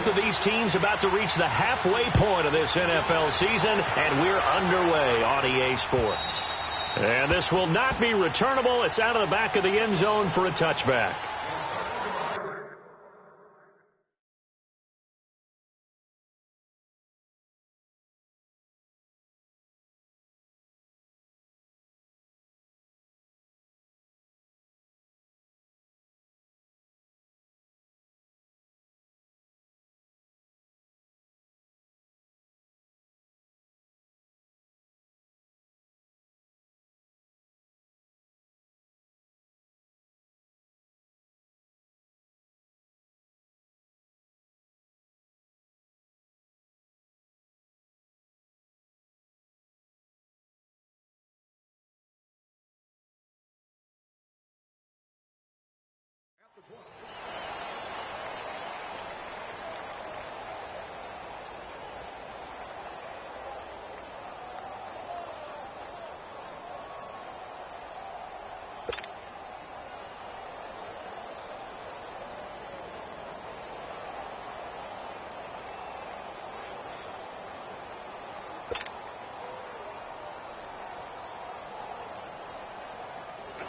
Both of these teams about to reach the halfway point of this NFL season, and we're underway on EA Sports. And this will not be returnable. It's out of the back of the end zone for a touchback.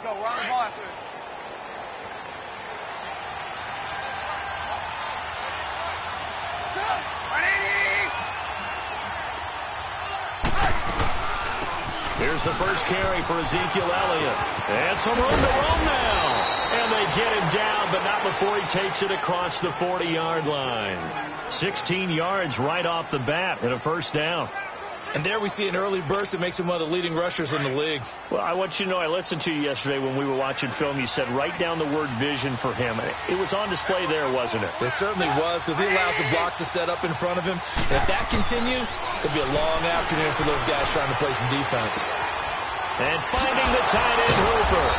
Go, run the ball after it. Here's the first carry for Ezekiel Elliott. And some room to run now. And they get him down, but not before he takes it across the 40-yard line. 16 yards right off the bat and a first down. And there we see an early burst that makes him one of the leading rushers in the league. Well, I want you to know, I listened to you yesterday when we were watching film. You said write down the word vision for him. It was on display there, wasn't it? It certainly was, because he allows the blocks to set up in front of him. And if that continues, it'll be a long afternoon for those guys trying to play some defense. And finding the tight end Hooper.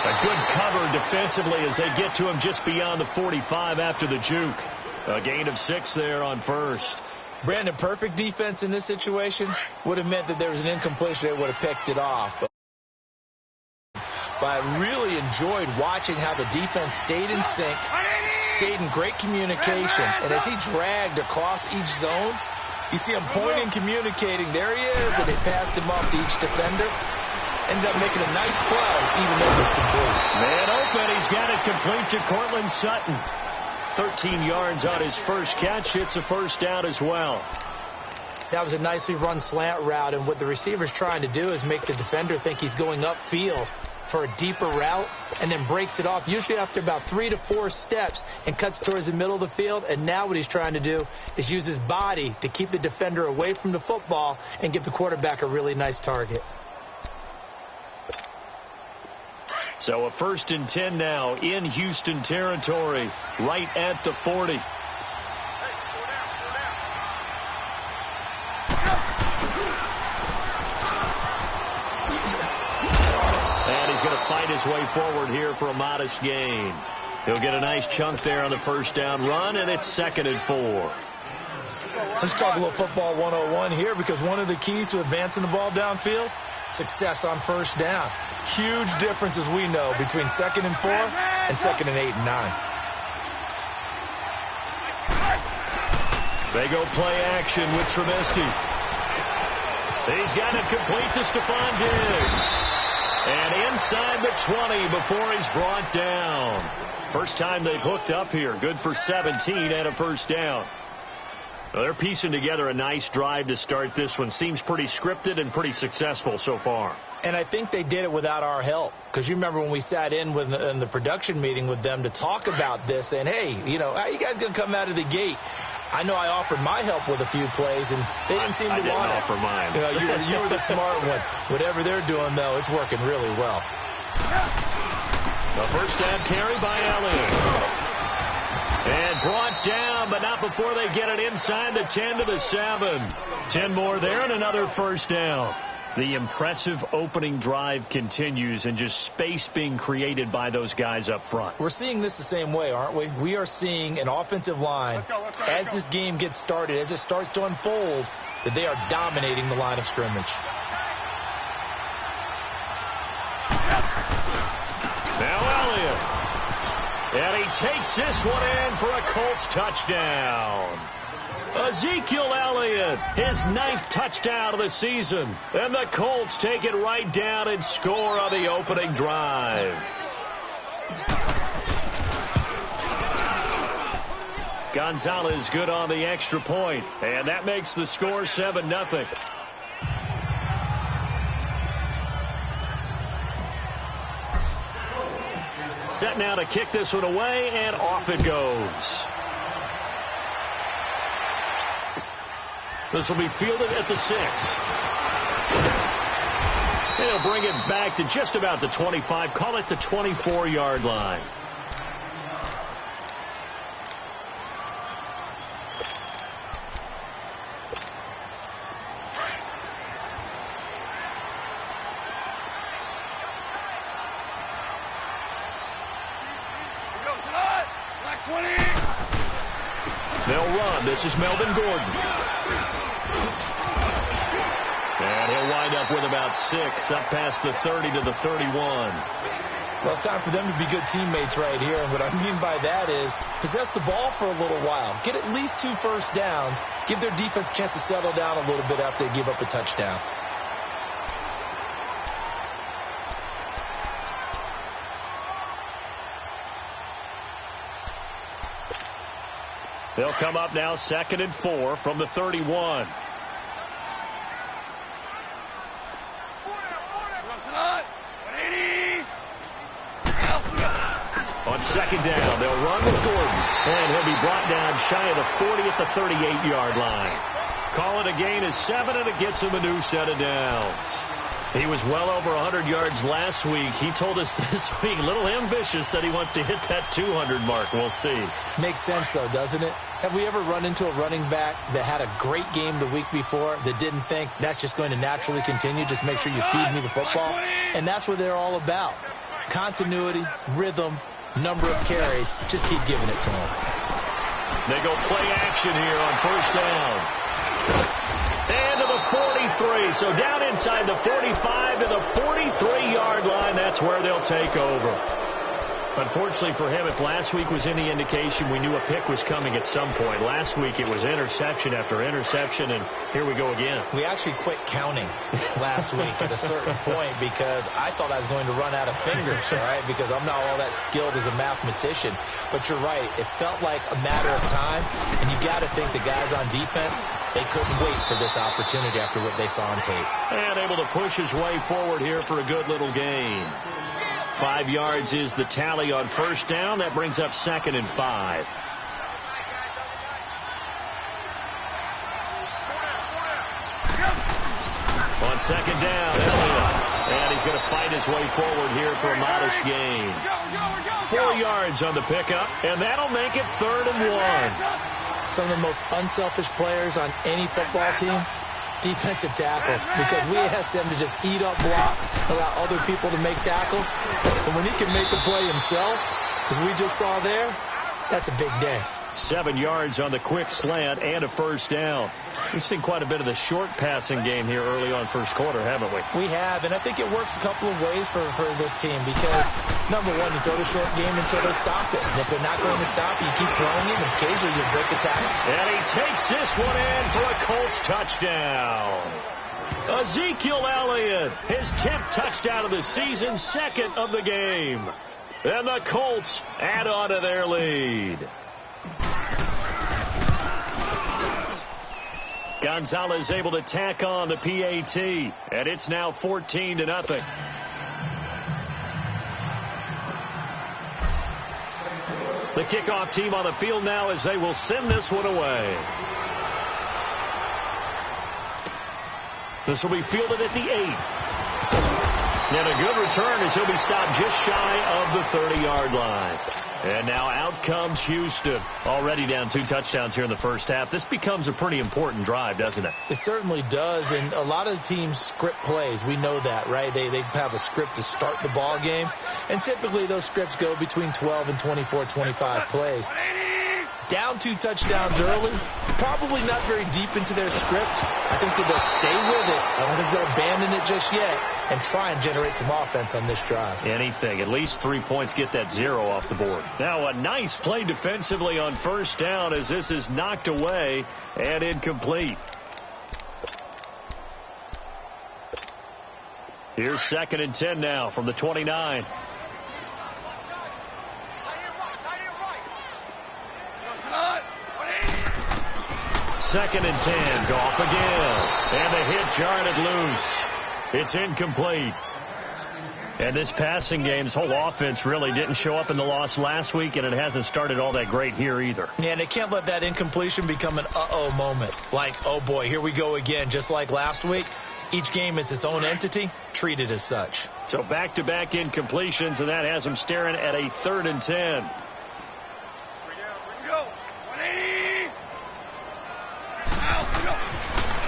A good cover defensively as they get to him just beyond the 45 after the juke. A gain of 6 there on first. Brandon, perfect defense in this situation would have meant that there was an incompletion that would have picked it off. But I really enjoyed watching how the defense stayed in sync, stayed in great communication, and as he dragged across each zone, you see him pointing, communicating. There he is, and they passed him off to each defender. Ended up making a nice play, even though it was complete. Man open, he's got it complete to Cortland Sutton. 13 yards on his first catch. It's a first down as well. That was a nicely run slant route, and what the receiver's trying to do is make the defender think he's going upfield for a deeper route and then breaks it off, usually after about 3 to 4 steps, and cuts towards the middle of the field. And now what he's trying to do is use his body to keep the defender away from the football and give the quarterback a really nice target. So a 1st and 10 now in Houston territory, right at the 40. And he's going to fight his way forward here for a modest gain. He'll get a nice chunk there on the first down run, and it's 2nd and 4. Let's talk a little football 101 here, because one of the keys to advancing the ball downfield, success on first down. Huge difference, as we know, between 2nd and 4 and 2nd and 8 and 9. They go play action with Trubisky. He's got it complete to Stephon Diggs. And inside the 20 before he's brought down. First time they've hooked up here. Good for 17 and a first down. Well, they're piecing together a nice drive to start this one. Seems pretty scripted and pretty successful so far. And I think they did it without our help, because you remember when we sat in the production meeting with them to talk about this, and hey, you know, how you guys going to come out of the gate? I know I offered my help with a few plays, and they didn't seem to want it. I didn't offer mine. You know, you were the smart one. Whatever they're doing, though, it's working really well. The first down carry by Elliott. And brought down, but not before they get it inside the 10 to the 7. 10 more there and another first down. The impressive opening drive continues, and just space being created by those guys up front. We're seeing this the same way, aren't we? We are seeing an offensive line, as this game gets started, as it starts to unfold, that they are dominating the line of scrimmage. Now Elliott. And he takes this one in for a Colts touchdown. Ezekiel Elliott, his 9th touchdown of the season. And the Colts take it right down and score on the opening drive. Gonzalez good on the extra point, and that makes the score 7-0. Set now to kick this one away, and off it goes. This will be fielded at the 6. They'll bring it back to just about the 25, call it the 24-yard line. They'll run. This is Melvin Gordon. And he'll wind up with about 6, up past the 30 to the 31. Well, it's time for them to be good teammates right here. And what I mean by that is possess the ball for a little while. Get at least 2 first downs. Give their defense a chance to settle down a little bit after they give up a touchdown. They'll come up now 2nd and 4 from the 31. On 2nd down, they'll run with Gordon. And he'll be brought down shy of the 40 at the 38-yard line. Call it a gain of 7, and it gets him a new set of downs. He was well over 100 yards last week. He told us this week, a little ambitious, said he wants to hit that 200 mark. We'll see. Makes sense, though, doesn't it? Have we ever run into a running back that had a great game the week before that didn't think that's just going to naturally continue? Just make sure you feed me the football. And that's what they're all about. Continuity, rhythm, number of carries. Just keep giving it to them. They go play action here on 1st down. And to the 43. So down inside the 45 to the 43-yard line. That's where they'll take over. Unfortunately for him, if last week was any indication, we knew a pick was coming at some point. Last week it was interception after interception, and here we go again. We actually quit counting last week at a certain point because I thought I was going to run out of fingers, all right, because I'm not all that skilled as a mathematician. But you're right. It felt like a matter of time, and you got to think the guys on defense, they couldn't wait for this opportunity after what they saw on tape. And able to push his way forward here for a good little gain. 5 yards is the tally on 1st down. That brings up 2nd and 5. On 2nd down, Elliott. And he's going to fight his way forward here for a modest gain. 4 yards on the pickup, and that'll make it 3rd and 1. Some of the most unselfish players on any football team, defensive tackles, because we ask them to just eat up blocks, allow other people to make tackles. And when he can make the play himself, as we just saw there, that's a big day. 7 yards on the quick slant and a 1st down. We've seen quite a bit of the short passing game here early on 1st quarter, haven't we? We have, and I think it works a couple of ways for this team because, number one, you throw the short game until they stop it. And if they're not going to stop it, you keep throwing it, and occasionally you break a tackle. And he takes this one in for a Colts touchdown. Ezekiel Elliott, his 10th touchdown of the season, 2nd of the game. And the Colts add on to their lead. Gonzalez able to tack on the PAT, and it's now 14-0. The kickoff team on the field now as they will send this one away. This will be fielded at the 8. And a good return as he'll be stopped just shy of the 30-yard line. And now out comes Houston. Already down 2 touchdowns here in the first half. This becomes a pretty important drive, doesn't it? It certainly does. And a lot of teams script plays. We know that, right? They have a script to start the ball game. And typically those scripts go between 12 and 24, 25 plays. Down 2 touchdowns early, probably not very deep into their script. I think that they'll stay with it. I don't think they'll abandon it just yet and try and generate some offense on this drive. Anything. At least 3 points, get that 0 off the board. Now a nice play defensively on first down as this is knocked away and incomplete. Here's 2nd and 10 now from the 29. Second and 10. Goff again. And the hit jarred it loose. It's incomplete. And this passing game's whole offense really didn't show up in the loss last week, and it hasn't started all that great here either. Yeah, and they can't let that incompletion become an uh-oh moment. Like, oh boy, here we go again, just like last week. Each game is its own entity, treat it as such. So back-to-back incompletions, and that has them staring at a 3rd and 10.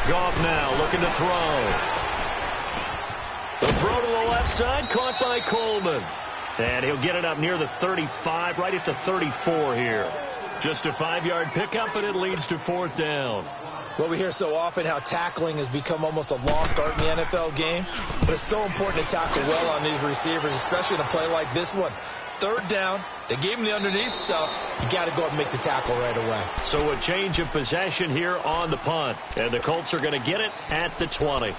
Goff now looking to throw. The throw to the left side, caught by Coleman. And he'll get it up near the 35, right at the 34 here. Just a 5-yard pickup, and it leads to 4th down. Well, we hear so often how tackling has become almost a lost art in the NFL game. But it's so important to tackle well on these receivers, especially in a play like this one. 3rd down, they gave him the underneath stuff. You got to go and make the tackle right away. So a change of possession here on the punt. And the Colts are going to get it at the 20.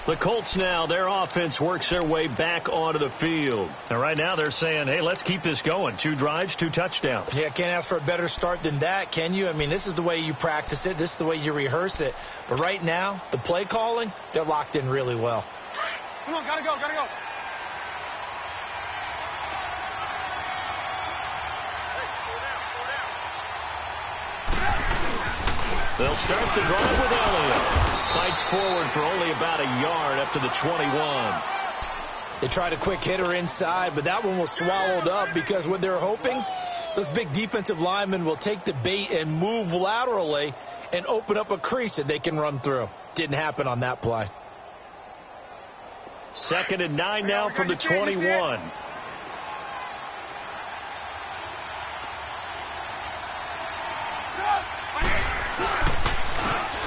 The Colts now, their offense works their way back onto the field. And right now they're saying, hey, let's keep this going. 2 drives, 2 touchdowns. Yeah, can't ask for a better start than that, can you? I mean, this is the way you practice it. This is the way you rehearse it. But right now, the play calling, they're locked in really well. Come on, gotta go, gotta go. They'll start the drive with Elliott. Fights forward for only about a yard up to the 21. They tried a quick hitter inside, but that one was swallowed up because what they're hoping, those big defensive linemen will take the bait and move laterally and open up a crease that they can run through. Didn't happen on that play. 2nd and 9 now from the 21.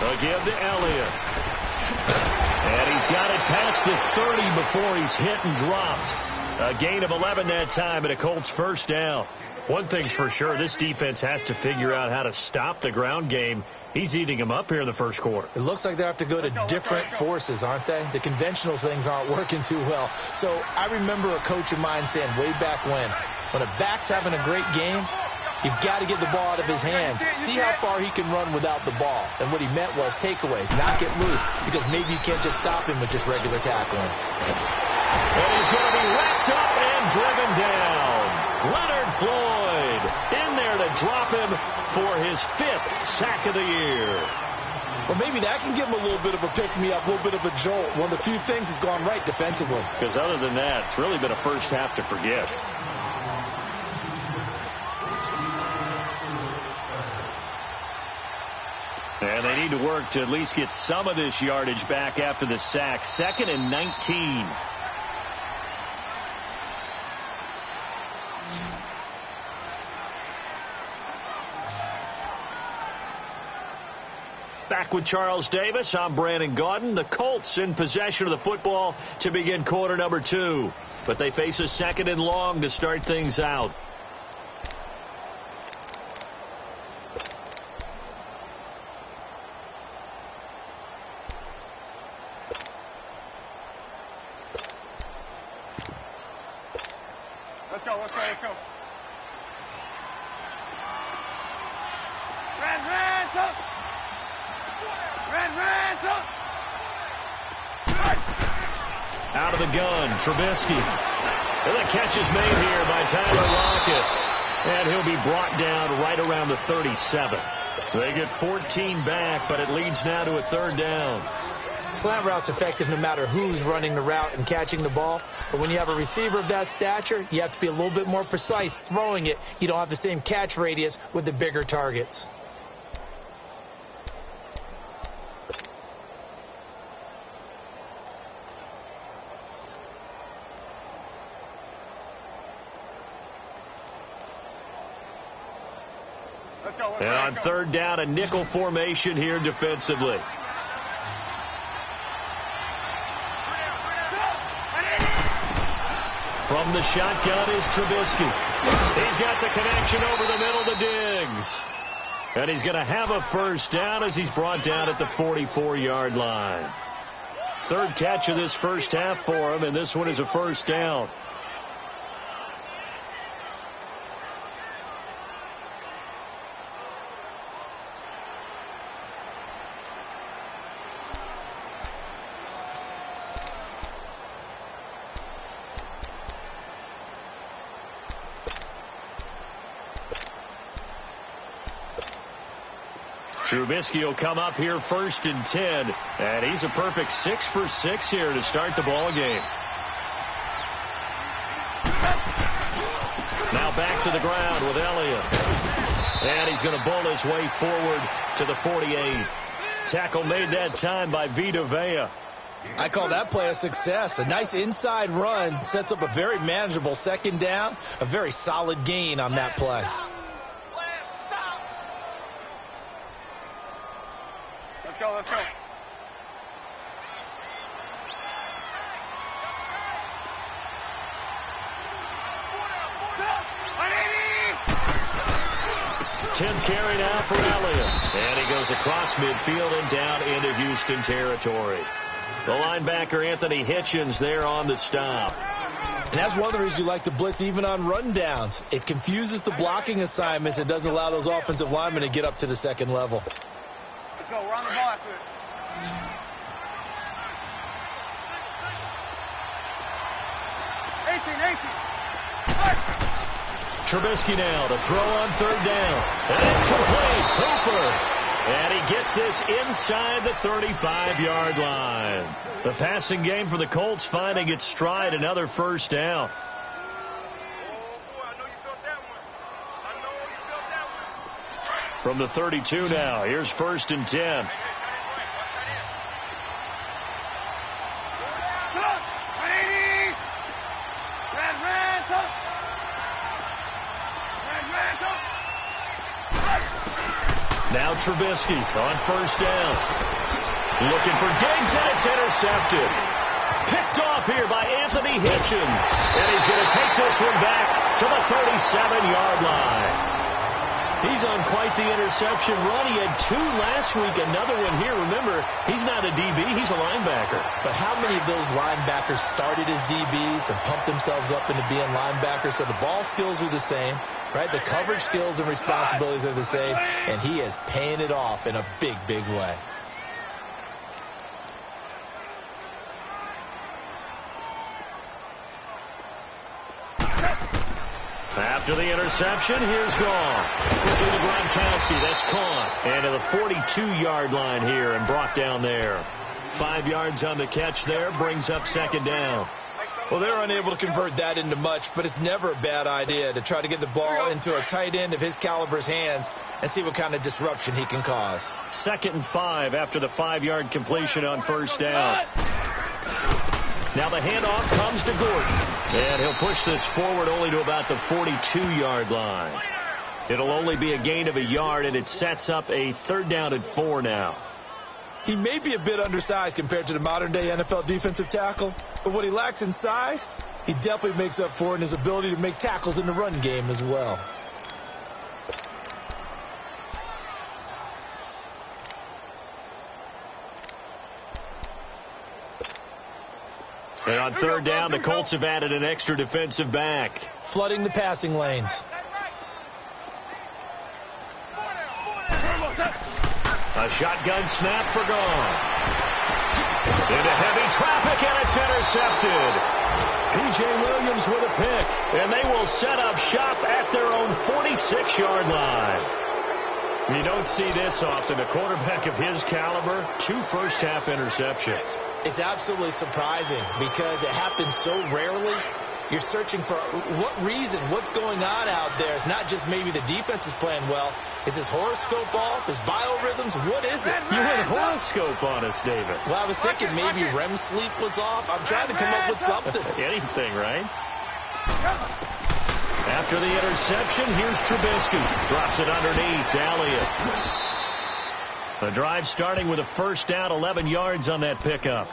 Again to Elliott. And he's got it past the 30 before he's hit and dropped. A gain of 11 that time and a Colts 1st down. One thing's for sure, this defense has to figure out how to stop the ground game. He's eating them up here in the 1st quarter. It looks like they have to go to different forces, aren't they? The conventional things aren't working too well. So I remember a coach of mine saying way back when a back's having a great game, you've got to get the ball out of his hands. See how far he can run without the ball. And what he meant was takeaways, not get loose, because maybe you can't just stop him with just regular tackling. And he's going to be wrapped up and driven down. Leonard Floyd in there to drop him for his 5th sack of the year. Well, maybe that can give him a little bit of a pick-me-up, a little bit of a jolt. One of the few things has gone right defensively. Because other than that, it's really been a first half to forget. And they need to work to at least get some of this yardage back after the sack. 2nd and 19. Back with Charles Davis, I'm Brandon Gaudin. The Colts in possession of the football to begin quarter number 2. But they face a 2nd and long to start things out. Let's go, let's go, let's go. Ransom! Ransom! Out of the gun, Trubisky. And the catch is made here by Tyler Lockett. And he'll be brought down right around the 37. They get 14 back, but it leads now to a 3rd down. Slant route's effective no matter who's running the route and catching the ball. But when you have a receiver of that stature, you have to be a little bit more precise throwing it. You don't have the same catch radius with the bigger targets. And on third down, a nickel formation here defensively. From the shotgun is Trubisky. He's got the connection over the middle to Diggs. And he's going to have a first down as he's brought down at the 44-yard line. Third catch of this first half for him, and this one is a first down. Trubisky will come up here first and 10, and he's a perfect 6 for 6 here to start the ball game. Now back to the ground with Elliott, and he's going to bowl his way forward to the 48. Tackle made that time by Vita Vea. I call that play a success. A nice inside run sets up a very manageable second down, a very solid gain on that play. Let's go, let's go. Tenth carry now for Elliott. And he goes across midfield and down into Houston territory. The linebacker, Anthony Hitchens, there on the stop. And that's one of the reasons you like to blitz even on rundowns. It confuses the blocking assignments. It doesn't allow those offensive linemen to get up to the second level. Let's go, we're on the ball after it. Trubisky now to throw on third down. And it's complete. Hooper. And he gets this inside the 35-yard line. The passing game for the Colts finding its stride. Another first down. From the 32 now. Here's first and 10. Now Trubisky on first down. Looking for Diggs, and it's intercepted. Picked off here by Anthony Hitchens. And he's going to take this one back to the 37-yard line. He's on quite the interception run. He had 2 last week, another one here. Remember, he's not a DB, he's a linebacker. But how many of those linebackers started as DBs and pumped themselves up into being linebackers? So the ball skills are the same, right? The coverage skills and responsibilities are the same, and he is paying it off in a big, big way. After the interception, here's gone. Quickly to Gronkowski. That's caught. And to the 42-yard line here and brought down there. 5 yards on the catch there. Brings up second down. Well, they're unable to convert that into much, but it's never a bad idea to try to get the ball into a tight end of his caliber's hands and see what kind of disruption he can cause. 2nd and 5 after the 5-yard completion on first down. Now the handoff comes to Gordon. And he'll push this forward only to about the 42-yard line. It'll only be a gain of a yard, and it sets up a 3rd down and 4 now. He may be a bit undersized compared to the modern-day NFL defensive tackle, but what he lacks in size, he definitely makes up for in his ability to make tackles in the run game as well. And on 3rd down, the Colts have added an extra defensive back. Flooding the passing lanes. A shotgun snap for gone. Into heavy traffic, and it's intercepted. P.J. Williams with a pick, and they will set up shop at their own 46-yard line. You don't see this often. A quarterback of his caliber, 2 first-half interceptions. It's absolutely surprising because it happens so rarely. You're searching for what reason, what's going on out there. It's not just maybe the defense is playing well. Is his horoscope off? His biorhythms? What is it? You went horoscope on us, David. Well, I was thinking maybe REM sleep was off. I'm trying to come up with something. Anything, right? After the interception, here's Trubisky. Drops it underneath to Elliott. The drive starting with a first down, 11 yards on that pickup.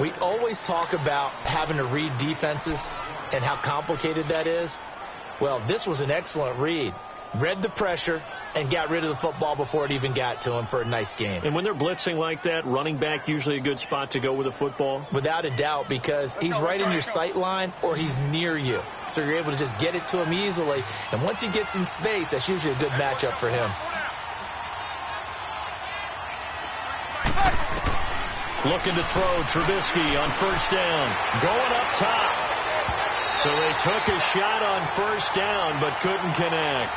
We always talk about having to read defenses and how complicated that is. Well, this was an excellent read. Read the pressure and got rid of the football before it even got to him for a nice game. And when they're blitzing like that, running back usually a good spot to go with the football? Without a doubt, because he's right in your sight line or he's near you. So you're able to just get it to him easily. And once he gets in space, that's usually a good matchup for him. Looking to throw, Trubisky on first down. Going up top. So they took a shot on first down, but couldn't connect.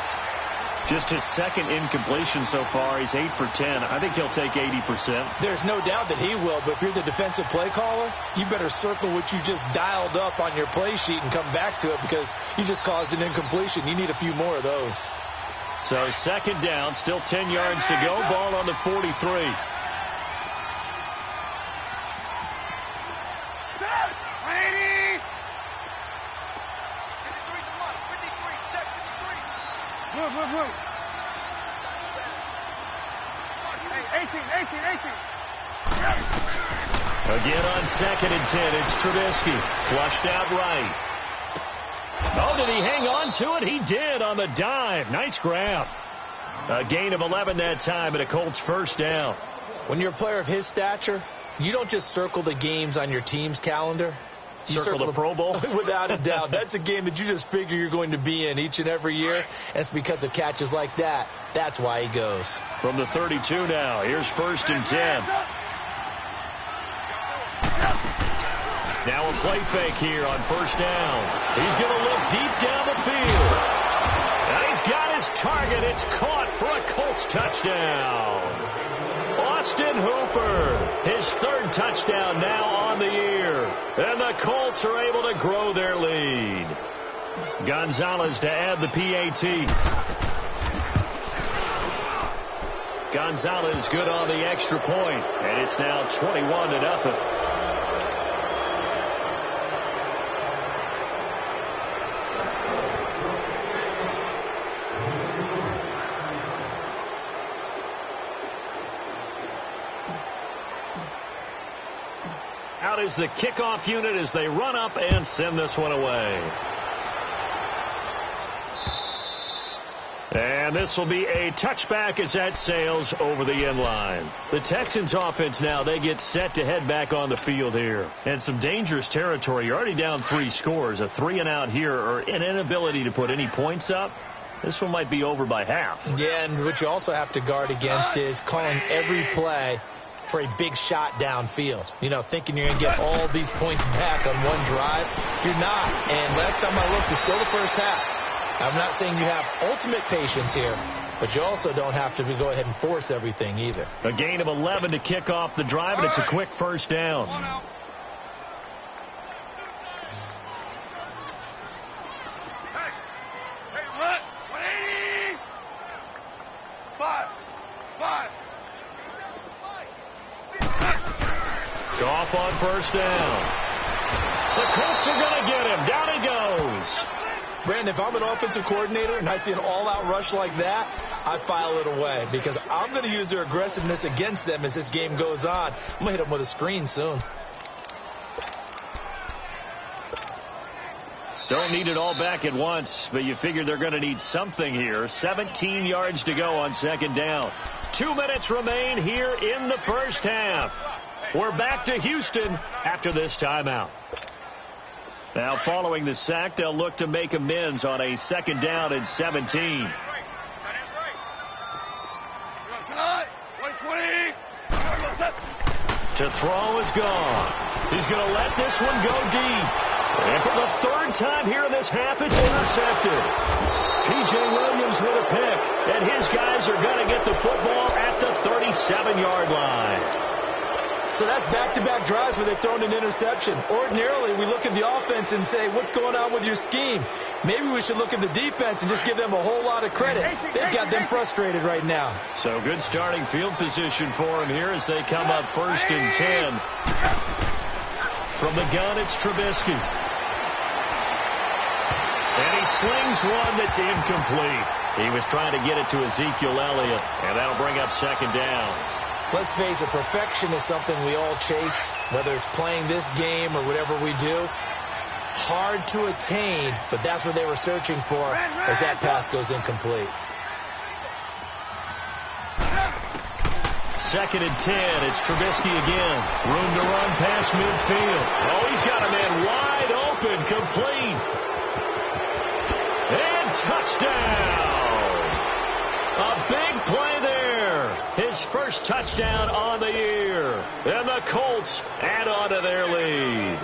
Just his second incompletion so far. He's 8 for 10. I think he'll take 80%. There's no doubt that he will, but if you're the defensive play caller, you better circle what you just dialed up on your play sheet and come back to it because you just caused an incompletion. You need a few more of those. So second down, still 10 yards to go. Ball on the 43. Again on second and 10, it's Trubisky. Flushed out right. Oh, did he hang on to it? He did on the dive. Nice grab. A gain of 11 that time and a Colts first down. When you're a player of his stature, you don't just circle the games on your team's calendar. You circle the Pro Bowl? Without a doubt. That's a game that you just figure you're going to be in each and every year. And it's because of catches like that. That's why he goes. From the 32 now, here's first and 10. Now a play fake here on first down. He's going to look deep down the field. And he's got his target. It's caught for a Colts touchdown. Austin Hooper, his third touchdown now on the year. And the Colts are able to grow their lead. Gonzalez to add the PAT. Gonzalez good on the extra point. And it's now 21-0. Out is the kickoff unit as they run up and send this one away. And this will be a touchback as that sails over the end line. The Texans offense now, they get set to head back on the field here. And some dangerous territory. You're already down 3 scores. A 3-and-out here or an inability to put any points up. This one might be over by half. Yeah, and what you also have to guard against is calling every play for a big shot downfield. You know, thinking you're going to get all these points back on one drive. You're not. And last time I looked, it's still the first half. I'm not saying you have ultimate patience here, but you also don't have to go ahead and force everything either. A gain of 11 to kick off the drive, and it's a quick first down. Goff on first down. The Colts are going to get him. Down he goes. Brandon, if I'm an offensive coordinator and I see an all-out rush like that, I file it away because I'm going to use their aggressiveness against them as this game goes on. I'm going to hit them with a screen soon. Don't need it all back at once, but you figure they're going to need something here. 17 yards to go on second down. 2 minutes remain here in the first half. We're back to Houston after this timeout. Now, following the sack, they'll look to make amends on a second down and 17. To throw is gone. He's going to let this one go deep. And for the third time here in this half, it's intercepted. P.J. Williams with a pick, and his guys are going to get the football at the 37-yard line. So that's back-to-back drives where they've thrown an interception. Ordinarily, we look at the offense and say, what's going on with your scheme? Maybe we should look at the defense and just give them a whole lot of credit. They've got them frustrated right now. So good starting field position for them here as they come up first and 10. From the gun, it's Trubisky. And he slings one that's incomplete. He was trying to get it to Ezekiel Elliott, and that'll bring up second down. Let's face it, perfection is something we all chase, whether it's playing this game or whatever we do. Hard to attain, but that's what they were searching for as that pass goes incomplete. 2nd and 10. It's Trubisky again. Room to run past midfield. Oh, he's got a man wide open, complete. And touchdown. A big play there. His first touchdown on the year. And the Colts add on to their lead.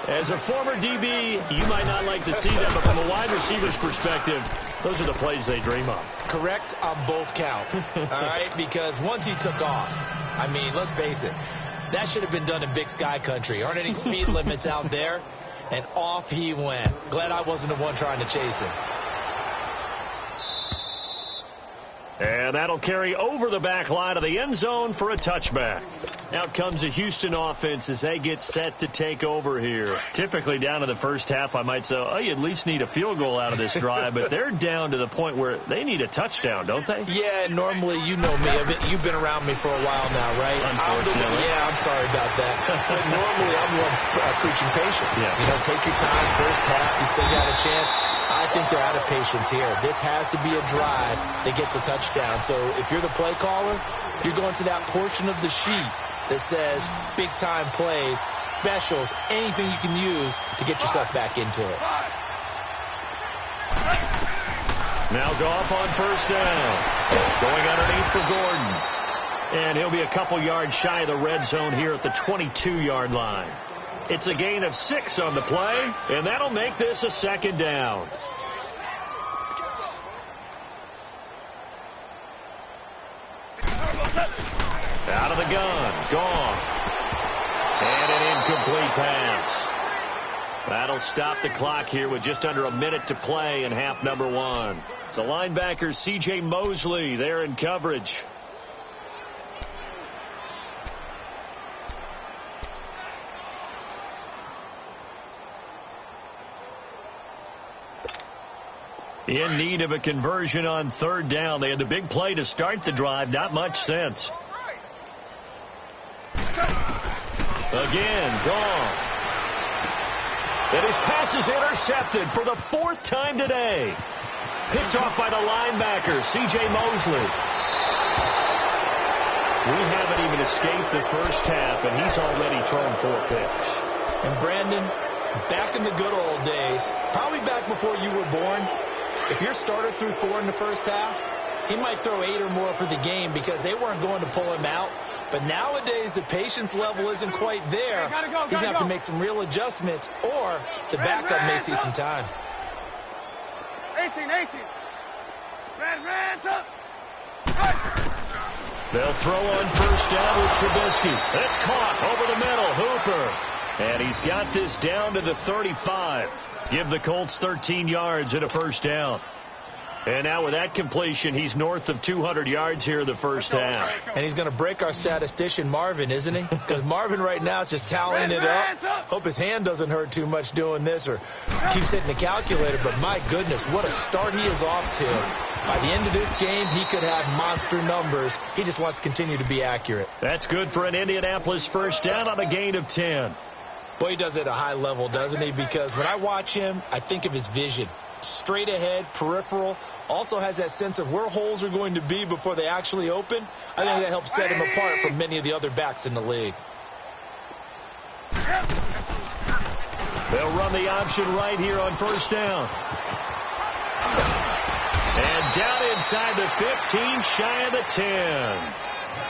As a former DB, you might not like to see that, but from a wide receiver's perspective, those are the plays they dream of. Correct on both counts, all right? Because once he took off, I mean, let's face it, that should have been done in Big Sky country. Aren't any speed limits out there? And off he went. Glad I wasn't the one trying to chase him. And that'll carry over the back line of the end zone for a touchback. Out comes the Houston offense as they get set to take over here. Typically down in the first half, I might say, oh, you at least need a field goal out of this drive, but they're down to the point where they need a touchdown, don't they? Yeah, normally, you know me. You've been around me for a while now, right? Unfortunately. I'm sorry about that. But normally, I'm the one preaching patience. Yeah. You know, take your time. First half, you still got a chance. I think they're out of patience here. This has to be a drive that gets a touchdown. So if you're the play caller, you're going to that portion of the sheet that says big-time plays, specials, anything you can use to get yourself back into it. Now Goff on first down. Going underneath for Gordon. And he'll be a couple yards shy of the red zone here at the 22-yard line. It's a gain of 6 on the play, and that'll make this a second down. Out of the gun, Goff. And an incomplete pass. That'll stop the clock here with just under a minute to play in half number 1. The linebacker, C.J. Mosley, there in coverage. In need of a conversion on third down. They had the big play to start the drive. Not much sense. Again, Goff. And his pass is intercepted for the 4th time today. Picked off by the linebacker, C.J. Mosley. We haven't even escaped the first half, and he's already thrown 4 picks. And Brandon, back in the good old days, probably back before you were born, if your starter threw 4 in the first half, he might throw 8 or more for the game because they weren't going to pull him out. But nowadays, the patience level isn't quite there. He's going to have to make some real adjustments, or the backup may see some time. 18. Red, up. They'll throw on first down with Trubisky. That's caught over the middle. Hooper. And he's got this down to the 35. Give the Colts 13 yards and a first down. And now with that completion, he's north of 200 yards here in the first half. And he's going to break our statistician, Marvin, isn't he? Because Marvin right now is just tallying it up. Hope his hand doesn't hurt too much doing this or keeps hitting the calculator. But my goodness, what a start he is off to. By the end of this game, he could have monster numbers. He just wants to continue to be accurate. That's good for an Indianapolis first down on a gain of 10. Boy, he does it at a high level, doesn't he? Because when I watch him, I think of his vision. Straight ahead, peripheral, also has that sense of where holes are going to be before they actually open. I think that helps set him apart from many of the other backs in the league. They'll run the option right here on first down. And down inside the 15, shy of the 10.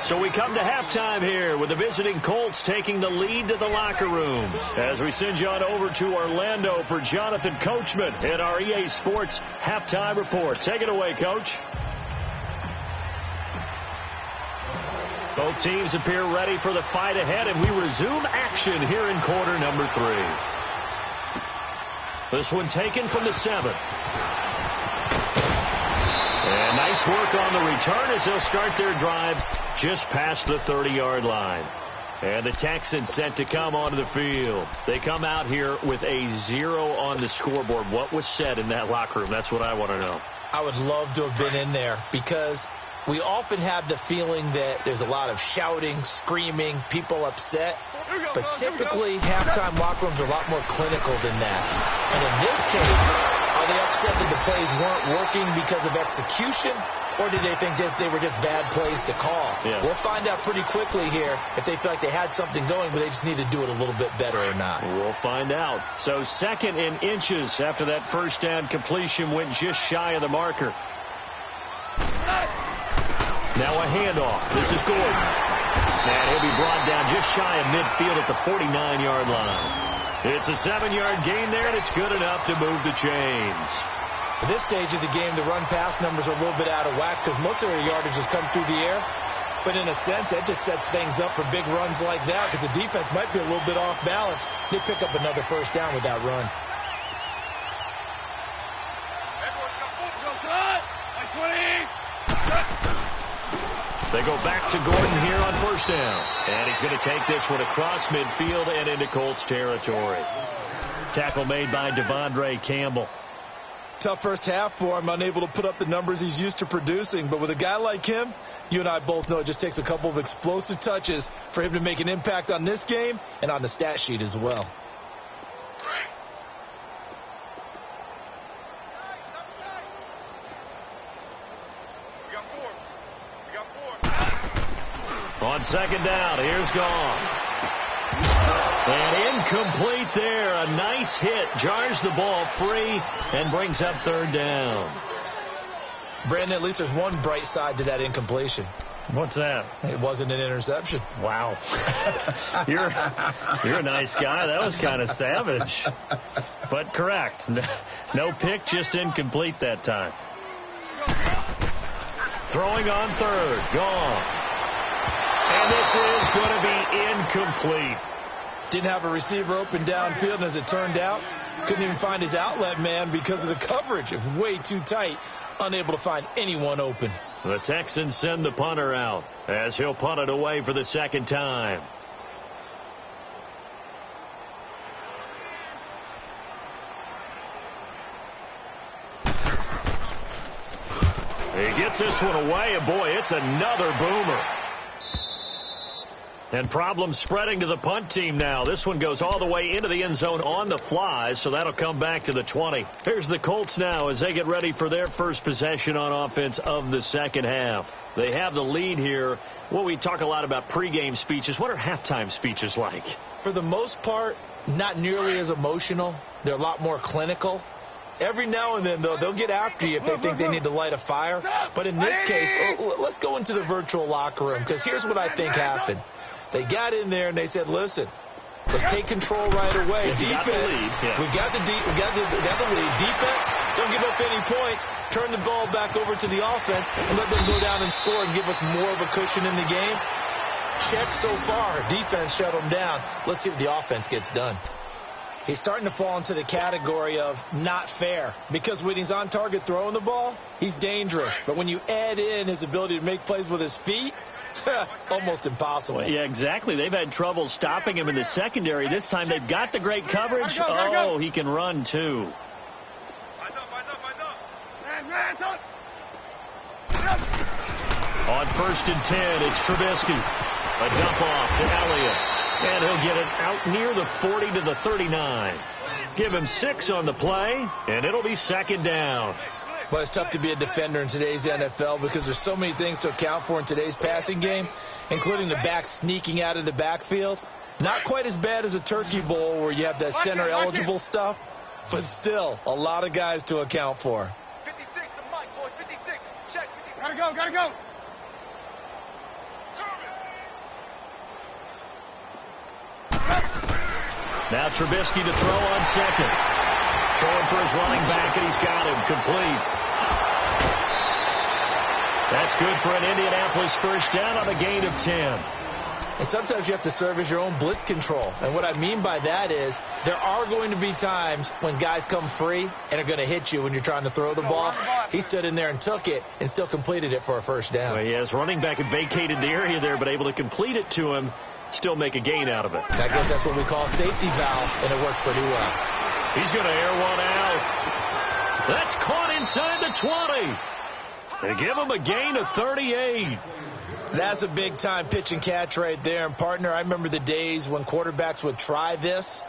So we come to halftime here with the visiting Colts taking the lead to the locker room. As we send you on over to Orlando for Jonathan Coachman in our EA Sports Halftime Report. Take it away, Coach. Both teams appear ready for the fight ahead, and we resume action here in quarter number 3. This one taken from the 7. And nice work on the return as they'll start their drive just past the 30-yard line. And the Texans set to come onto the field. They come out here with a 0 on the scoreboard. What was said in that locker room? That's what I want to know. I would love to have been in there because we often have the feeling that there's a lot of shouting, screaming, people upset. But typically, halftime locker rooms are a lot more clinical than that. And in this case, are they upset that the plays weren't working because of execution? Or did they think they were just bad plays to call? Yeah. We'll find out pretty quickly here if they feel like they had something going, but they just need to do it a little bit better or not. We'll find out. So 2nd in inches after that first down completion went just shy of the marker. Now a handoff. This is Gordon. And he'll be brought down just shy of midfield at the 49-yard line. It's a 7-yard gain there, and it's good enough to move the chains. At this stage of the game, the run-pass numbers are a little bit out of whack because most of their yardage has come through the air. But in a sense, that just sets things up for big runs like that because the defense might be a little bit off balance. They pick up another first down with that run. They go back to Gordon here on first down. And he's going to take this one across midfield and into Colts territory. Tackle made by Devondre Campbell. Tough first half for him, unable to put up the numbers he's used to producing. But with a guy like him, you and I both know it just takes a couple of explosive touches for him to make an impact on this game and on the stat sheet as well. On second down, here's Gone. And incomplete there. A nice hit. Jars the ball free and brings up third down. Brandon, at least there's one bright side to that incompletion. What's that? It wasn't an interception. Wow. You're a nice guy. That was kind of savage. But correct. No pick, just incomplete that time. Throwing on third. Gone. And this is going to be incomplete. Didn't have a receiver open downfield, and as it turned out, couldn't even find his outlet man because of the coverage. It was way too tight, unable to find anyone open. The Texans send the punter out as he'll punt it away for the second time. He gets this one away, and boy, it's another boomer. And problems spreading to the punt team now. This one goes all the way into the end zone on the fly, so that'll come back to the 20. Here's the Colts now as they get ready for their first possession on offense of the second half. They have the lead here. Well, we talk a lot about pregame speeches. What are halftime speeches like? For the most part, not nearly as emotional. They're a lot more clinical. Every now and then, though, they'll get after you if they think they need to light a fire. But in this case, let's go into the virtual locker room because here's what I think happened. They got in there and they said, listen, let's take control right away. Defense, we got the lead. Defense, don't give up any points. Turn the ball back over to the offense and let them go down and score and give us more of a cushion in the game. Check so far. Defense shut them down. Let's see what the offense gets done. He's starting to fall into the category of not fair because when he's on target throwing the ball, he's dangerous. But when you add in his ability to make plays with his feet, almost impossible. Yeah, exactly. They've had trouble stopping him in the secondary. This time they've got the great coverage. Oh, he can run too. On 1st and 10, it's Trubisky. A dump off to Elliott. And he'll get it out near the 40 to the 39. Give him 6 on the play, and it'll be second down. Well, it's tough to be a defender in today's NFL because there's so many things to account for in today's passing game, including the back sneaking out of the backfield. Not quite as bad as a turkey bowl where you have that center-eligible stuff, but still a lot of guys to account for. 56, the mic, boys, 56. Check, 56. Gotta go. Now Trubisky to throw on second. Throwing for his running back, and he's got him complete. That's good for an Indianapolis first down on a gain of 10. And sometimes you have to serve as your own blitz control. And what I mean by that is there are going to be times when guys come free and are going to hit you when you're trying to throw the ball. He stood in there and took it and still completed it for a first down. Well, yes, running back had vacated the area there, but able to complete it to him, still make a gain out of it. And I guess that's what we call a safety valve, and it worked pretty well. He's going to air one out. That's caught inside the 20. They give him a gain of 38. That's a big-time pitch and catch right there. And, partner, I remember the days when quarterbacks would try this.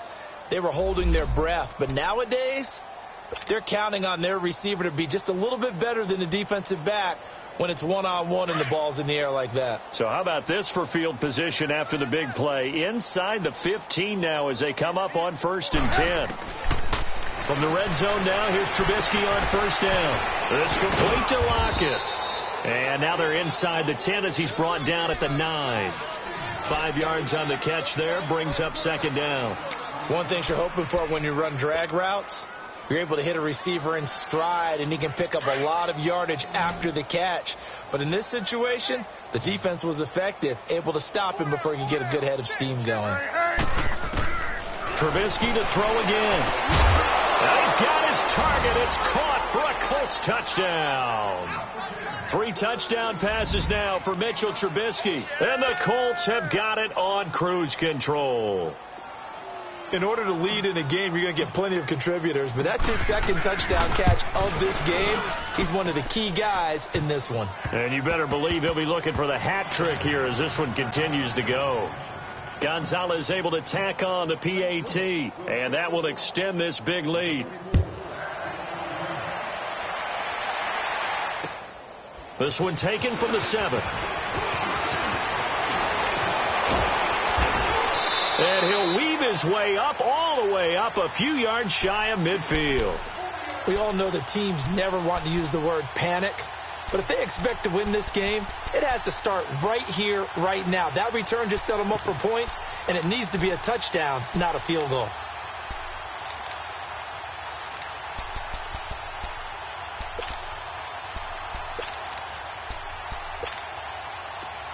They were holding their breath. But nowadays, they're counting on their receiver to be just a little bit better than the defensive back when it's one-on-one and the ball's in the air like that. So how about this for field position after the big play? Inside the 15 now as they come up on 1st and 10. From the red zone now, here's Trubisky on first down. It's complete to Lockett. And now they're inside the 10 as he's brought down at the 9. 5 yards on the catch there, brings up 2nd down. One thing you're hoping for when you run drag routes, you're able to hit a receiver in stride, and he can pick up a lot of yardage after the catch. But in this situation, the defense was effective, able to stop him before he could get a good head of steam going. Trubisky to throw again. Now he's got his target. It's caught for a Colts touchdown. 3 touchdown passes now for Mitchell Trubisky. And the Colts have got it on cruise control. In order to lead in a game, you're going to get plenty of contributors, but that's his 2nd touchdown catch of this game. He's one of the key guys in this one. And you better believe he'll be looking for the hat trick here as this one continues to go. Gonzalez able to tack on the PAT, and that will extend this big lead. This one taken from the 7. And he'll weave his way up, all the way up, a few yards shy of midfield. We all know that teams never want to use the word panic, but if they expect to win this game, it has to start right here, right now. That return just set them up for points, and it needs to be a touchdown, not a field goal.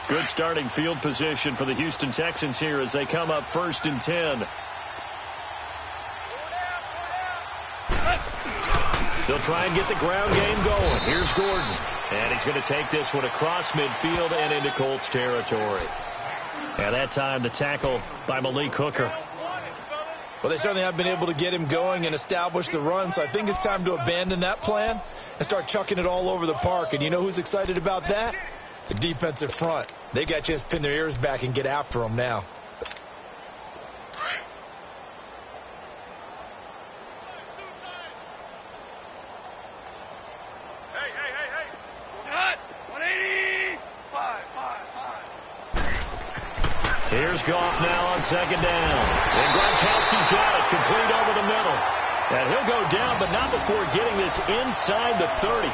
Good starting field position for the Houston Texans here as they come up 1st and 10. They'll try and get the ground game going. Here's Gordon. And he's going to take this one across midfield and into Colts territory. And that time the tackle by Malik Hooker. Well, they certainly have been able to get him going and establish the run, so I think it's time to abandon that plan and start chucking it all over the park. And you know who's excited about that? The defensive front. They got a chance to pin their ears back and get after them now. Hey. Cut. 180. 5. Here's Goff now on 2nd down. And Gronkowski's got it. Complete over the middle. And he'll go down, but not before getting this inside the 30.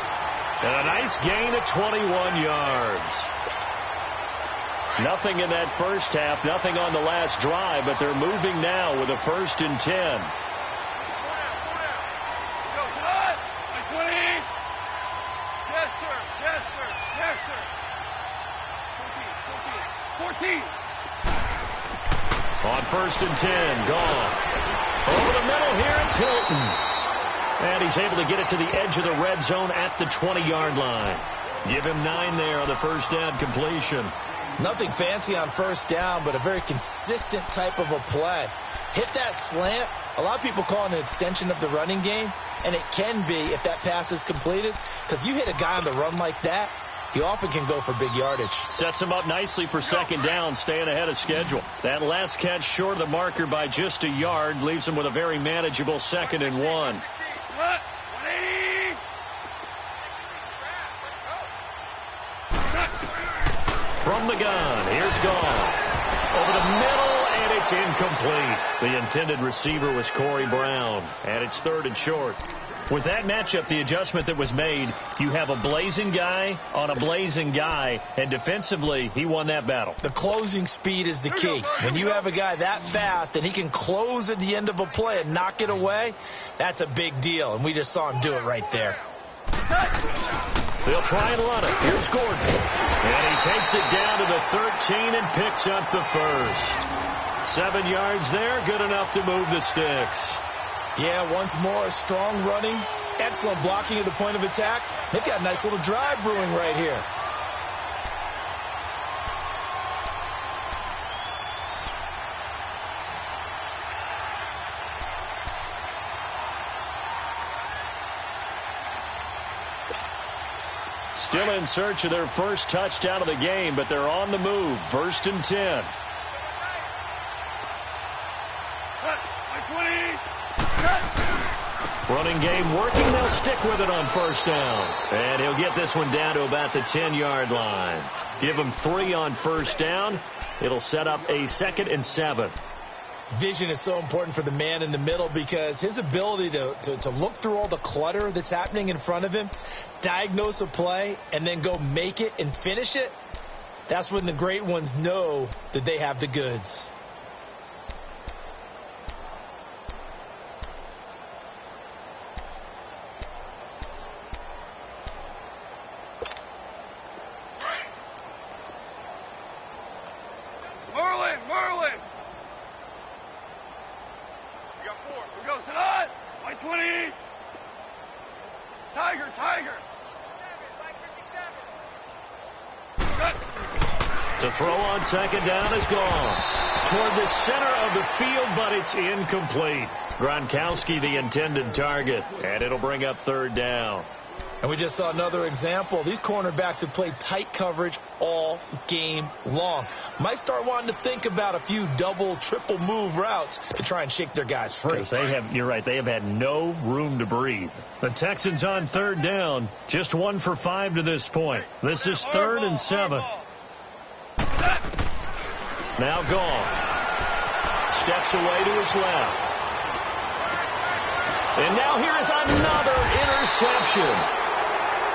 And a nice gain of 21 yards. Nothing in that first half, nothing on the last drive, but they're moving now with a 1st and 10. Go, cut. 20. Yes, sir. 14. On 1st and 10, gone. Over the middle here, it's Hilton. And he's able to get it to the edge of the red zone at the 20-yard line. Give him 9 there on the first down completion. Nothing fancy on first down, but a very consistent type of a play. Hit that slant. A lot of people call it an extension of the running game, and it can be if that pass is completed, because you hit a guy on the run like that, he often can go for big yardage. Sets him up nicely for 2nd down, staying ahead of schedule. That last catch short of the marker by just a yard leaves him with a very manageable 2nd and 1. From the gun, here's Goff. Over the middle, and it's incomplete. The intended receiver was Corey Brown, and it's 3rd and short. With that matchup, the adjustment that was made, you have a blazing guy on a blazing guy, and defensively, he won that battle. The closing speed is the key. When you have a guy that fast and he can close at the end of a play and knock it away, that's a big deal, and we just saw him do it right there. They'll try and run it. Here's Gordon. And he takes it down to the 13 and picks up the first. 7 yards there, good enough to move the sticks. Yeah, once more, strong running, excellent blocking at the point of attack. They've got a nice little drive brewing right here. Still in search of their first touchdown of the game, but they're on the move. 1st and 10. Running game working. They'll stick with it on 1st down. And he'll get this one down to about the 10-yard line. Give him 3 on 1st down. It'll set up a 2nd and 7. Vision is so important for the man in the middle because his ability to look through all the clutter that's happening in front of him, diagnose a play, and then go make it and finish it, that's when the great ones know that they have the goods. Merlin! We got 4. We go, sit on! White 20! Tiger! 557! To throw on 2nd down is gone. Toward the center of the field, but it's incomplete. Gronkowski the intended target, and it'll bring up 3rd down. And we just saw another example. These cornerbacks have played tight coverage all game long. Might start wanting to think about a few double, triple move routes to try and shake their guys free. You're right, they have had no room to breathe. The Texans on 3rd down, just 1 for 5 to this point. This is 3rd and 7. Now gone. Steps away to his left. And now here is another interception.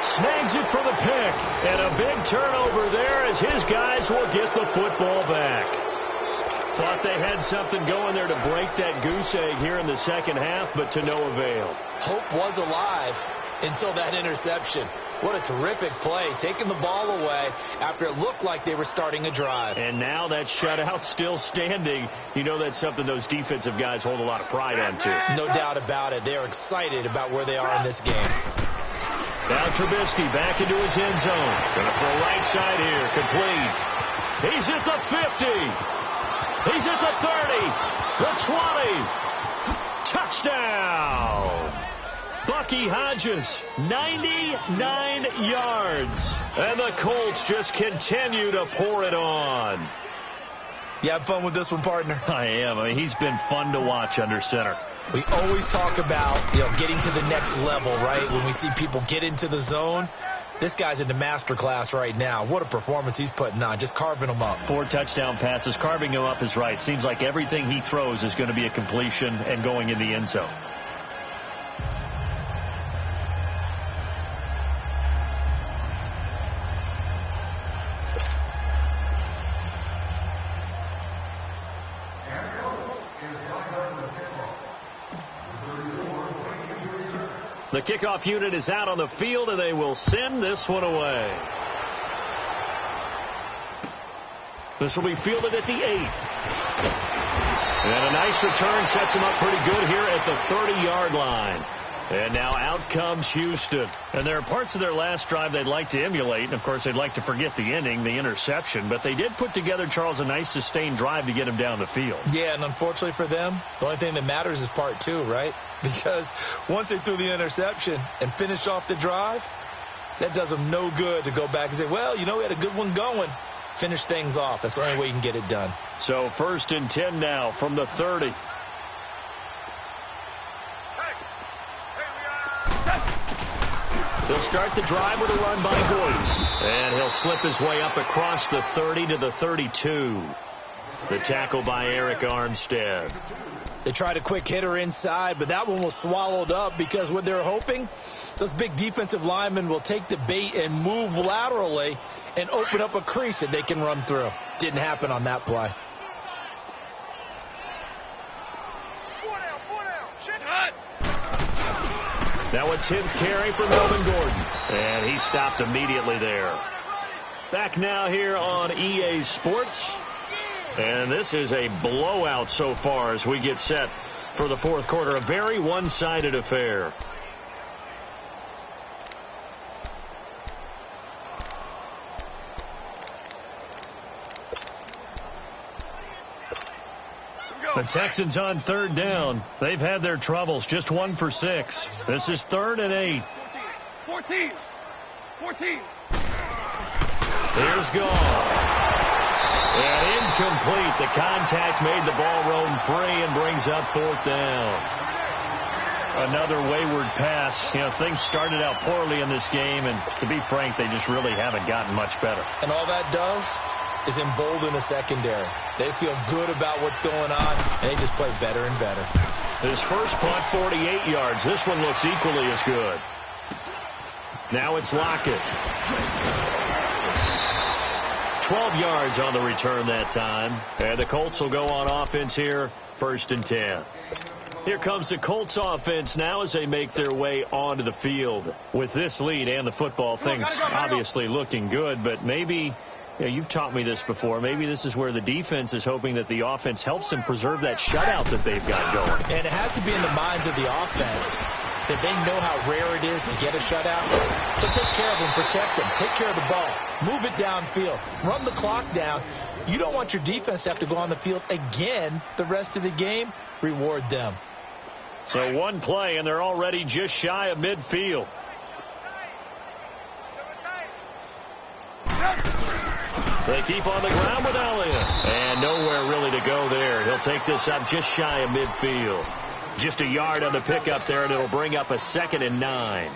Snags it for the pick, and a big turnover there as his guys will get the football back. Thought they had something going there to break that goose egg here in the 2nd half, but to no avail. Hope was alive until that interception. What a terrific play, taking the ball away after it looked like they were starting a drive. And now that shutout still standing. You know that's something those defensive guys hold a lot of pride on, too. No doubt about it. They are excited about where they are in this game. Now Trubisky back into his end zone. Going to throw right side here. Complete. He's at the 50. He's at the 30. The 20. Touchdown. Bucky Hodges, 99 yards. And the Colts just continue to pour it on. You have fun with this one, partner? I am. I mean, he's been fun to watch under center. We always talk about, getting to the next level, right? When we see people get into the zone, this guy's in the master class right now. What a performance he's putting on, just carving them up. 4 touchdown passes. Carving him up is right. Seems like everything he throws is going to be a completion and going in the end zone. The kickoff unit is out on the field, and they will send this one away. This will be fielded at the 8. And a nice return sets him up pretty good here at the 30-yard line. And now out comes Houston. And there are parts of their last drive they'd like to emulate. And, of course, they'd like to forget the ending, the interception. But they did put together, Charles, a nice sustained drive to get him down the field. Yeah, and unfortunately for them, the only thing that matters is part 2, right? Because once they threw the interception and finished off the drive, that does them no good to go back and say, well, we had a good one going. Finish things off. That's the only way you can get it done. So 1st and 10 now from the 30. They'll start the drive with a run by Gordon. And he'll slip his way up across the 30 to the 32. The tackle by Eric Armstead. They tried a quick hitter inside, but that one was swallowed up because what they're hoping, those big defensive linemen will take the bait and move laterally and open up a crease that they can run through. Didn't happen on that play. Now a 10th carry for Melvin Gordon. And he stopped immediately there. Back now here on EA Sports. And this is a blowout so far as we get set for the fourth quarter. A very one-sided affair. The Texans on third down. They've had their troubles. Just 1 for 6. This is 3rd and 8. 14. Here's gone. And incomplete. The contact made the ball roam free and brings up 4th down. Another wayward pass. You know, things started out poorly in this game, and to be frank, they just really haven't gotten much better. And all that does is embolden the secondary. They feel good about what's going on, and they just play better and better. His first punt, 48 yards. This one looks equally as good. Now it's Lockett. 12 yards on the return that time. And the Colts will go on offense here, 1st and 10. Here comes the Colts offense now as they make their way onto the field. With this lead and the football, things obviously looking good, but maybe... Yeah, you've taught me this before. Maybe this is where the defense is hoping that the offense helps them preserve that shutout that they've got going. And it has to be in the minds of the offense that they know how rare it is to get a shutout. So take care of them, protect them, take care of the ball, move it downfield, run the clock down. You don't want your defense to have to go on the field again the rest of the game. Reward them. So one play, and they're already just shy of midfield. They keep on the ground with Elliott. And nowhere really to go there. He'll take this up just shy of midfield. Just a yard on the pickup there, and it'll bring up a 2nd and 9.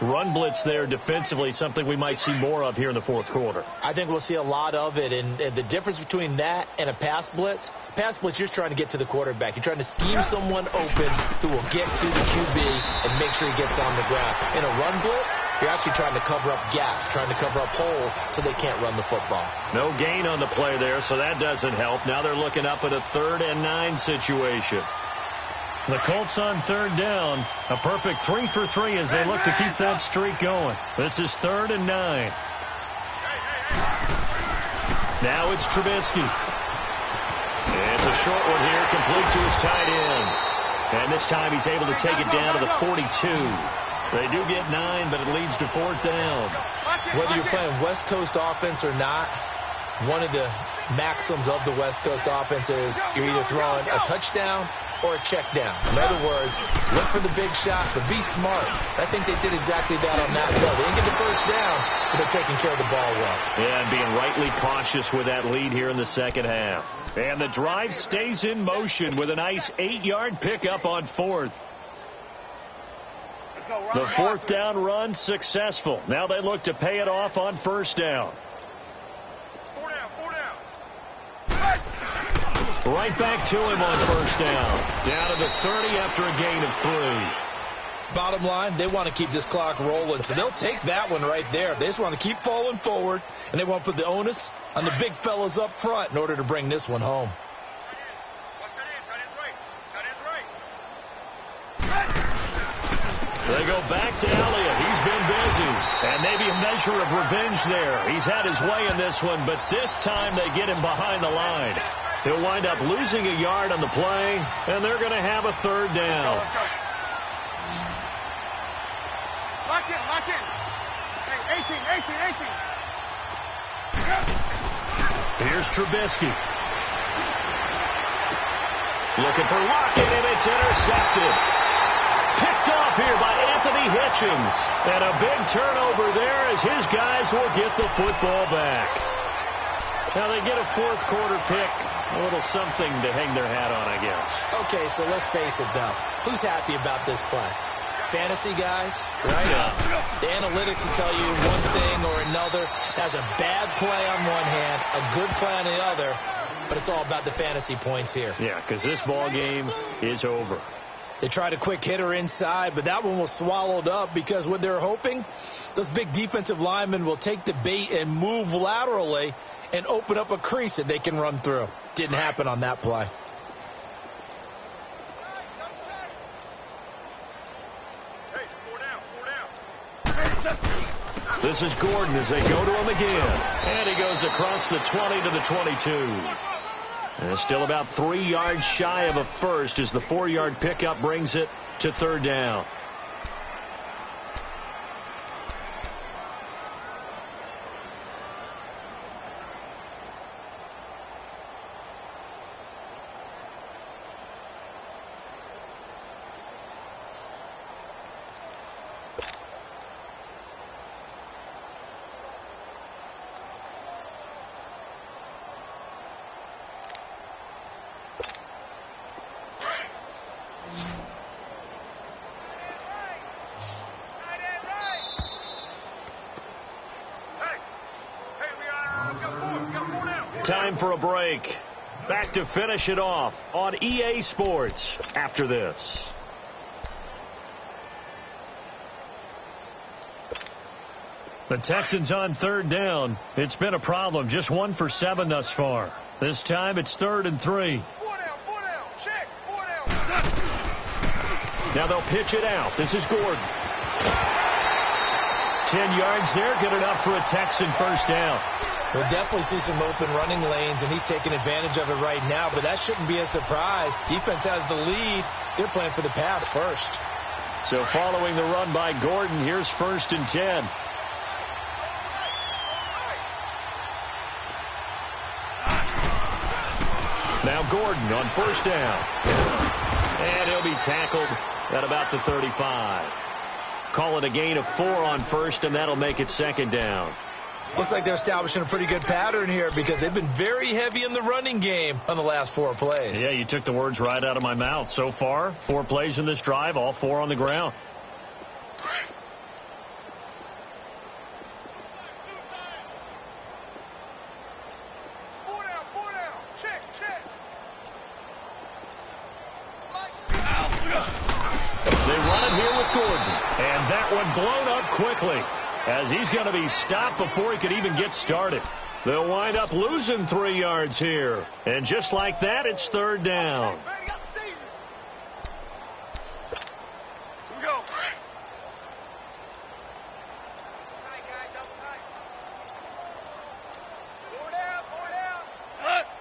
Run blitz there defensively, something we might see more of here in the fourth quarter. I think we'll see a lot of it, and the difference between that and a pass blitz, you're just trying to get to the quarterback. You're trying to scheme someone open who will get to the QB and make sure he gets on the ground. In a run blitz, you're actually trying to cover up gaps, trying to cover up holes so they can't run the football. No gain on the play there, so that doesn't help. Now they're looking up at a 3rd and 9 situation. The Colts on third down. A perfect 3 for 3 as they look to keep that streak going. This is 3rd and 9. Now it's Trubisky. It's a short one here, complete to his tight end. And this time he's able to take it down to the 42. They do get 9, but it leads to 4th down. Whether you're playing West Coast offense or not, one of the maxims of the West Coast offense is you're either throwing a touchdown or a check down. In other words, look for the big shot, but be smart. I think they did exactly that on that play. They didn't get the first down, but they're taking care of the ball well. Yeah, and being rightly cautious with that lead here in the second half. And the drive stays in motion with a nice 8-yard pickup on 4th. The 4th down run successful. Now they look to pay it off on 1st down. Right back to him on 1st down. Down to the 30 after a gain of 3. Bottom line, they want to keep this clock rolling, so they'll take that one right there. They just want to keep falling forward, and they want to put the onus on the big fellas up front in order to bring this one home. They go back to Elliott. He's been busy. And maybe a measure of revenge there. He's had his way in this one, but this time they get him behind the line. He'll wind up losing a yard on the play, and they're going to have a 3rd down. Lock in. Hey, 18. Here's Trubisky. Looking for Lockett, and it's intercepted. Picked off here by Anthony Hitchens. And a big turnover there as his guys will get the football back. Now they get a fourth quarter pick. A little something to hang their hat on, I guess. Okay, so let's face it, though. Who's happy about this play? Fantasy guys, right? Yeah. The analytics will tell you one thing or another. That's a bad play on one hand, a good play on the other, but it's all about the fantasy points here. Yeah, because this ball game is over. They tried a quick hitter inside, but that one was swallowed up because what they're hoping, those big defensive linemen will take the bait and move laterally and open up a crease that they can run through. Didn't happen on that play. This is Gordon as they go to him again. And he goes across the 20 to the 22. And still about 3 yards shy of a first as the 4-yard pickup brings it to third down. Time for a break. Back to finish it off on EA Sports after this. The Texans on third down. It's been a problem. Just 1 for 7 thus far. This time it's 3rd and 3. 4 down. Check. 4 down. Now they'll pitch it out. This is Gordon. 10 yards there. Good enough for a Texan first down. We'll definitely see some open running lanes, and he's taking advantage of it right now, but that shouldn't be a surprise. Defense has the lead. They're playing for the pass first. So following the run by Gordon, here's 1st and 10. Now Gordon on first down. And he'll be tackled at about the 35. Call it a gain of 4 on first, and that'll make it 2nd down. Looks like they're establishing a pretty good pattern here because they've been very heavy in the running game on the last 4 plays. Yeah, you took the words right out of my mouth. So far, 4 plays in this drive, all 4 on the ground. They run it here with Gordon. And that one blown up quickly, as he's going to be stopped before he could even get started. They'll wind up losing 3 yards here. And just like that, it's 3rd down. Here we go.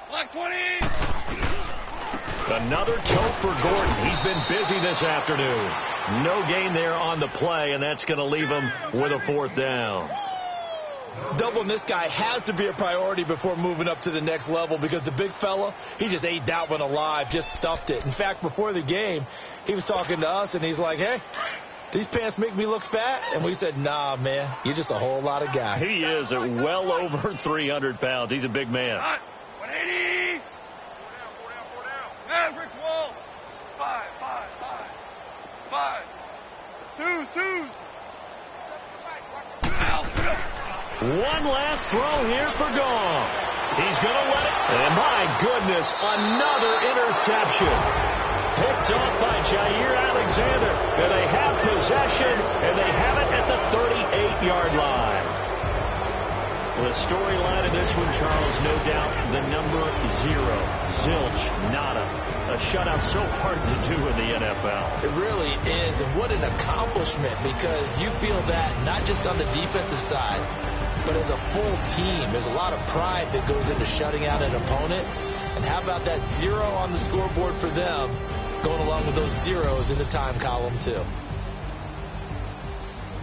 Block 20. Another tote for Gordon. He's been busy this afternoon. No gain there on the play, and that's going to leave him with a 4th down. Doubling this guy has to be a priority before moving up to the next level because the big fella, he just ate that one alive, just stuffed it. In fact, before the game, he was talking to us, and he's like, hey, these pants make me look fat? And we said, nah, man, you're just a whole lot of guy. He is at well over 300 pounds. He's a big man. 180. 4 down. Man, brick wall. 5. 2. One last throw here for Goff. He's going to let it. And my goodness, another interception. Picked off by Jair Alexander. And they have possession, and they have it at the 38-yard line. The storyline of this one, Charles, no doubt the number 0. Zilch, nada. A shutout so hard to do in the NFL. It really is, and what an accomplishment, because you feel that not just on the defensive side, but as a full team. There's a lot of pride that goes into shutting out an opponent. And how about that 0 on the scoreboard for them, going along with those zeros in the time column, too.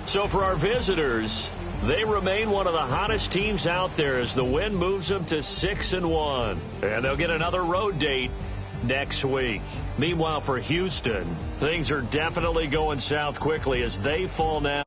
So for our visitors, they remain one of the hottest teams out there as the win moves them to 6-1. And they'll get another road date next week. Meanwhile, for Houston, things are definitely going south quickly as they fall now.